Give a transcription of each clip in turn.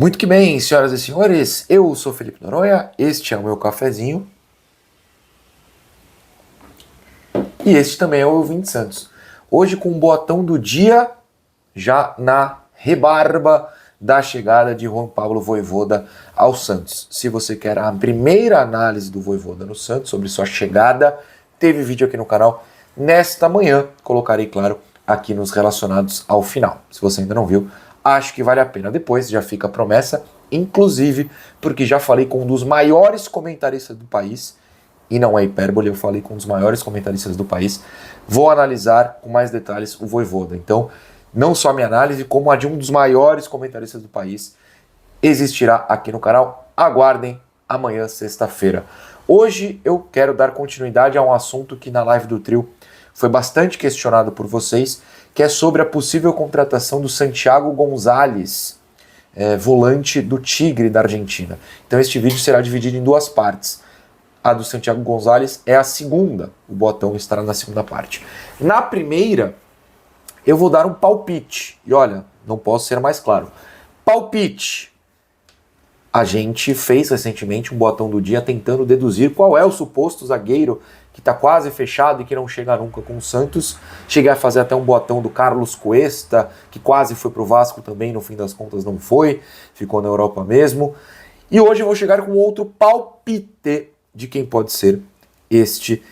Muito que bem, senhoras e senhores, eu sou Felipe Noronha, este é o meu cafezinho e este também é o Ouvinte Santos. Hoje com o botão do dia, já na rebarba da chegada de Juan Pablo Vojvoda ao Santos. Se você quer a primeira análise do Vojvoda no Santos, sobre sua chegada, teve vídeo aqui no canal nesta manhã, colocarei, claro, aqui nos relacionados ao final. Se você ainda não viu, acho que vale a pena. Depois já fica a promessa, inclusive porque já falei com um dos maiores comentaristas do país, e não é hipérbole, eu falei com um dos maiores comentaristas do país, vou analisar com mais detalhes o Vojvoda. Então, não só a minha análise, como a de um dos maiores comentaristas do país, existirá aqui no canal. Aguardem amanhã, sexta-feira. Hoje eu quero dar continuidade a um assunto que na live do trio foi bastante questionado por vocês, que é sobre a possível contratação do Santiago Gonzalez, volante do Tigre da Argentina. Então este vídeo será dividido em duas partes. A do Santiago Gonzalez é a segunda, o botão estará na segunda parte. Na primeira, eu vou dar um palpite. E olha, não posso ser mais claro. Palpite. A gente fez recentemente um botão do dia tentando deduzir qual é o suposto zagueiro que está quase fechado e que não chega nunca com o Santos. Cheguei a fazer até um botão do Carlos Cuesta, que quase foi pro Vasco também, no fim das contas não foi, ficou na Europa mesmo. E hoje eu vou chegar com outro palpite de quem pode ser este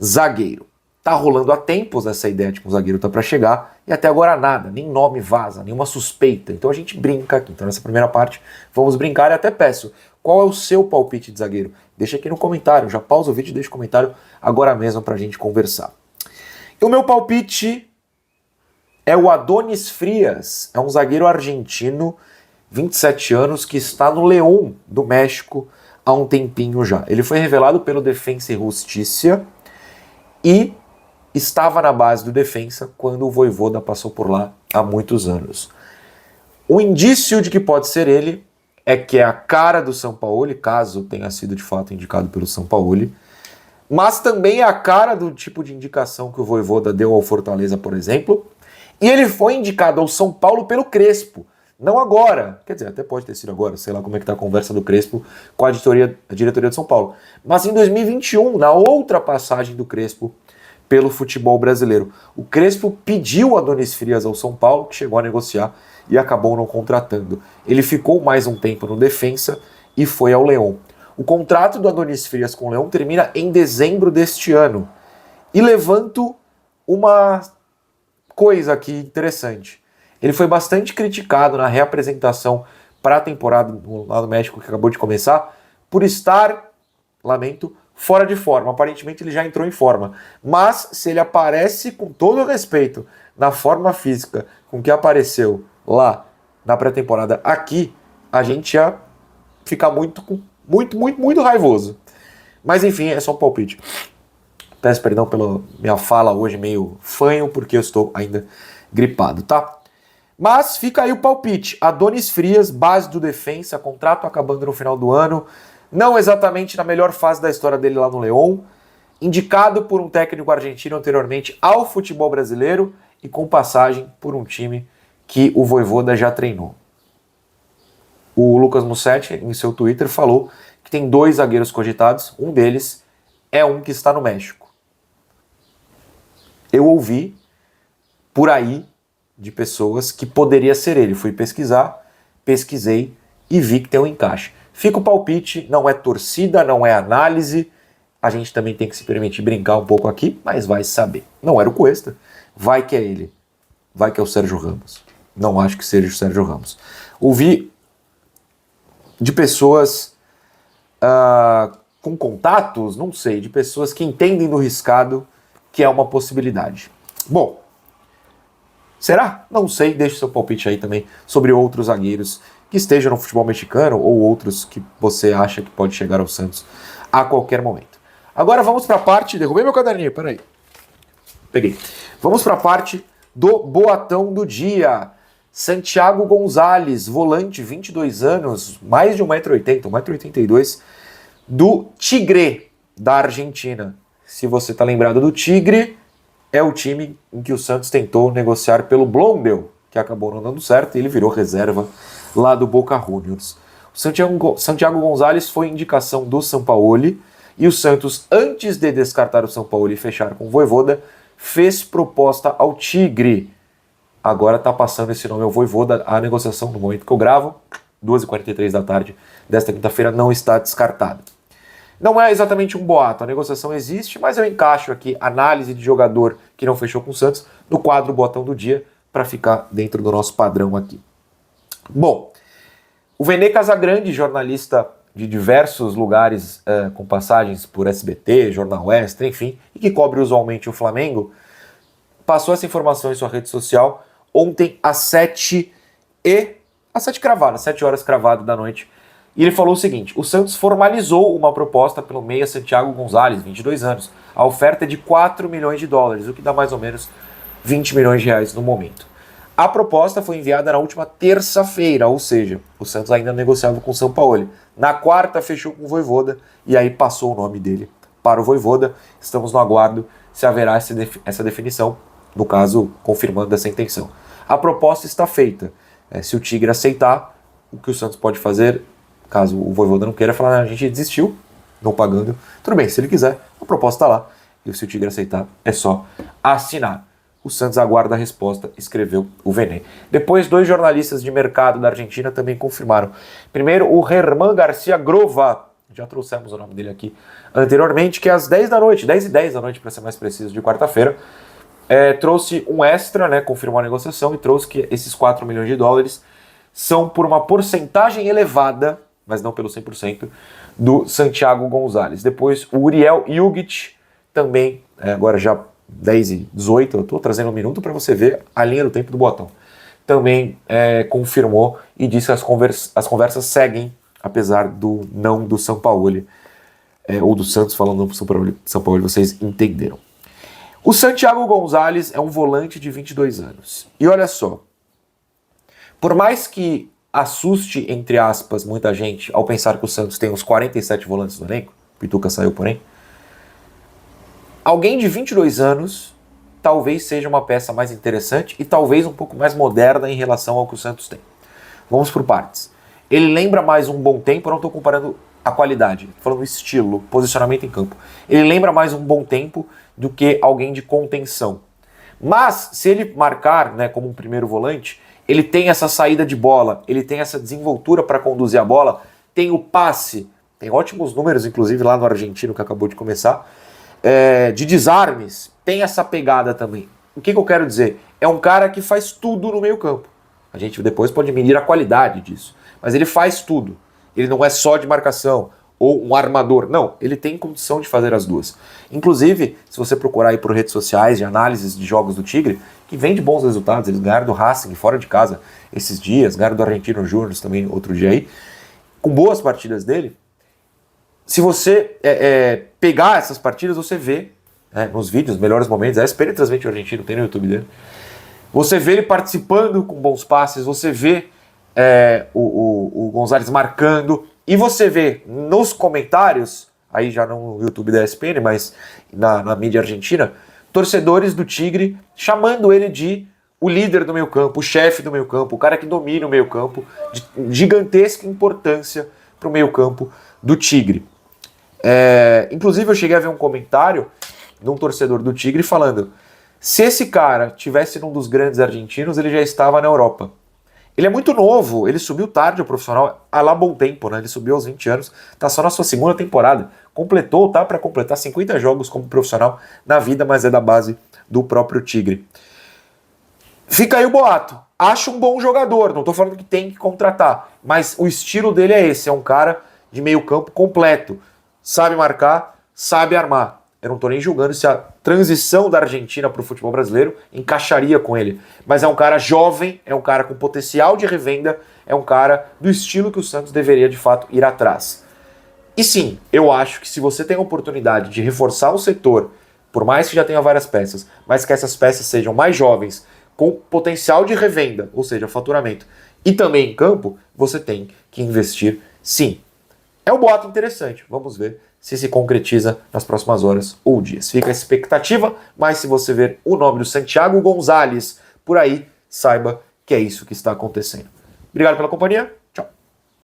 zagueiro. Tá rolando há tempos essa ideia de que um zagueiro tá para chegar e até agora nada, nem nome vaza, nenhuma suspeita. Então a gente brinca aqui. Então nessa primeira parte vamos brincar e até peço, qual é o seu palpite de zagueiro? Deixa aqui no comentário, já pausa o vídeo e deixa o comentário agora mesmo pra gente conversar. E o meu palpite é o Adonis Frias, é um zagueiro argentino, 27 anos, que está no León do México há um tempinho já. Ele foi revelado pelo Defensa e Justiça e estava na base do Defensa quando o Vojvoda passou por lá há muitos anos. O indício de que pode ser ele é que é a cara do Sampaoli, caso tenha sido de fato indicado pelo Sampaoli, mas também é a cara do tipo de indicação que o Vojvoda deu ao Fortaleza, por exemplo, e ele foi indicado ao São Paulo pelo Crespo. Não agora, quer dizer, até pode ter sido agora, sei lá como é que tá a conversa do Crespo com a diretoria de São Paulo. Mas em 2021, na outra passagem do Crespo pelo futebol brasileiro, o Crespo pediu Adonis Frias ao São Paulo, que chegou a negociar e acabou não contratando. Ele ficou mais um tempo no Defensa e foi ao León. O contrato do Adonis Frias com o León termina em dezembro deste ano. E levanto uma coisa aqui interessante. Ele foi bastante criticado na reapresentação para a temporada lá no México, que acabou de começar, por estar, lamento, fora de forma. Aparentemente ele já entrou em forma. Mas se ele aparece com todo o respeito na forma física com que apareceu lá na pré-temporada aqui, a gente ia ficar muito raivoso. Mas enfim, é só um palpite. Peço perdão pela minha fala hoje meio fanho, porque eu estou ainda gripado, tá? Mas fica aí o palpite. Adonis Frias, base do Defensa, contrato acabando no final do ano. Não exatamente na melhor fase da história dele lá no León. Indicado por um técnico argentino anteriormente ao futebol brasileiro e com passagem por um time que o Vojvoda já treinou. O Lucas Mussetti, em seu Twitter, falou que tem 2 zagueiros cogitados. Um deles é um que está no México. Eu ouvi por aí de pessoas que poderia ser ele. Fui pesquisar, pesquisei e vi que tem um encaixe. Fica o palpite, não é torcida, não é análise. A gente também tem que se permitir brincar um pouco aqui, mas vai saber. Não era o Cuesta, vai que é ele. Vai que é o Sérgio Ramos. Não acho que seja o Sérgio Ramos. Ouvi de pessoas com contatos, não sei, de pessoas que entendem do riscado que é uma possibilidade. Bom, será? Não sei, deixe seu palpite aí também sobre outros zagueiros que estejam no futebol mexicano ou outros que você acha que pode chegar ao Santos a qualquer momento. Agora vamos para a parte... Derrubei meu caderninho, peraí. Peguei. Vamos para a parte do boatão do dia. Santiago Gonzalez, volante, 22 anos, mais de 1,80m, 1,82m, do Tigre, da Argentina. Se você está lembrado do Tigre, é o time em que o Santos tentou negociar pelo Blondel, que acabou não dando certo, e ele virou reserva lá do Boca Juniors. O Santiago Gonzalez foi indicação do Sampaoli e o Santos, antes de descartar o Sampaoli e fechar com o Vojvoda, fez proposta ao Tigre. Agora está passando esse nome ao Vojvoda. A negociação, no momento que eu gravo, 2h43 da tarde desta quinta-feira, não está descartada. Não é exatamente um boato, a negociação existe, mas eu encaixo aqui análise de jogador que não fechou com o Santos no quadro Botão do Dia para ficar dentro do nosso padrão aqui. Bom, o Vene Casagrande, jornalista de diversos lugares com passagens por SBT, Jornal Extra, enfim, e que cobre usualmente o Flamengo, passou essa informação em sua rede social ontem às 7 horas cravado da noite. E ele falou o seguinte: o Santos formalizou uma proposta pelo meia Santiago Gonzalez, 22 anos. A oferta é de 4 milhões de dólares, o que dá mais ou menos 20 milhões de reais no momento. A proposta foi enviada na última terça-feira, ou seja, o Santos ainda negociava com o Sampaoli. Na quarta fechou com o Vojvoda e aí passou o nome dele para o Vojvoda. Estamos no aguardo se haverá essa definição, no caso, confirmando essa intenção. A proposta está feita. Se o Tigre aceitar, o que o Santos pode fazer, caso o Vojvoda não queira, falar: a gente desistiu, não pagando. Tudo bem, se ele quiser, a proposta está lá. E se o Tigre aceitar, é só assinar. O Santos aguarda a resposta, escreveu o Vene. Depois, 2 jornalistas de mercado da Argentina também confirmaram. Primeiro, o Germán García Grova, já trouxemos o nome dele aqui anteriormente, que às 10 da noite, 10h10 da noite para ser mais preciso, de quarta-feira, trouxe um extra, né, confirmou a negociação e trouxe que esses 4 milhões de dólares são por uma porcentagem elevada, mas não pelo 100%, do Santiago Gonzalez. Depois, o Uriel Jugic também, agora já 10h18, eu estou trazendo um minuto para você ver a linha do tempo do botão, também confirmou e disse que as conversas seguem, apesar do não do Sampaoli, ou do Santos falando não para o Sampaoli, vocês entenderam. O Santiago Gonzalez é um volante de 22 anos. E olha só, por mais que assuste, entre aspas, muita gente ao pensar que o Santos tem uns 47 volantes no elenco, Pituca saiu, porém, alguém de 22 anos talvez seja uma peça mais interessante e talvez um pouco mais moderna em relação ao que o Santos tem. Vamos por partes. Ele lembra mais um bom tempo, eu não estou comparando a qualidade, estou falando estilo, posicionamento em campo. Ele lembra mais um bom tempo do que alguém de contenção. Mas, se ele marcar, né, como um primeiro volante, ele tem essa saída de bola, ele tem essa desenvoltura para conduzir a bola, tem o passe, tem ótimos números, inclusive lá no argentino que acabou de começar, de desarmes, tem essa pegada também. O que eu quero dizer? É um cara que faz tudo no meio campo. A gente depois pode medir a qualidade disso, mas ele faz tudo. Ele não é só de marcação ou um armador, não, ele tem condição de fazer as duas. Inclusive, se você procurar aí por redes sociais de análises de jogos do Tigre, que vem de bons resultados, eles ganharam do Racing fora de casa esses dias, ganharam do Argentino Júnior também outro dia aí, com boas partidas dele. Se você pegar essas partidas, você vê nos vídeos, melhores momentos, a SPN transmite o argentino, tem no YouTube dele, você vê ele participando com bons passes, você vê o Gonzalez marcando, e você vê nos comentários, aí já não no YouTube da ESPN, mas na mídia argentina, torcedores do Tigre chamando ele de o líder do meio campo, o chefe do meio campo, o cara que domina o meio campo, de gigantesca importância para o meio campo do Tigre. Inclusive eu cheguei a ver um comentário de um torcedor do Tigre falando: se esse cara tivesse num dos grandes argentinos, ele já estava na Europa. Ele é muito novo, ele subiu tarde ao profissional, há lá bom tempo, né? Ele subiu aos 20 anos, tá só na sua segunda temporada. Tá para completar 50 jogos como profissional na vida, mas é da base do próprio Tigre. Fica aí o boato. Acho um bom jogador, não tô falando que tem que contratar, mas o estilo dele é esse, é um cara de meio campo completo. Sabe marcar, sabe armar. Eu não tô nem julgando se a transição da Argentina para o futebol brasileiro encaixaria com ele. Mas é um cara jovem, é um cara com potencial de revenda, é um cara do estilo que o Santos deveria de fato ir atrás. E sim, eu acho que se você tem a oportunidade de reforçar o setor, por mais que já tenha várias peças, mas que essas peças sejam mais jovens, com potencial de revenda, ou seja, faturamento, e também em campo, você tem que investir sim. É um boato interessante, vamos ver se concretiza nas próximas horas ou dias. Fica a expectativa, mas se você ver o nome do Santiago Gonzalez por aí, saiba que é isso que está acontecendo. Obrigado pela companhia.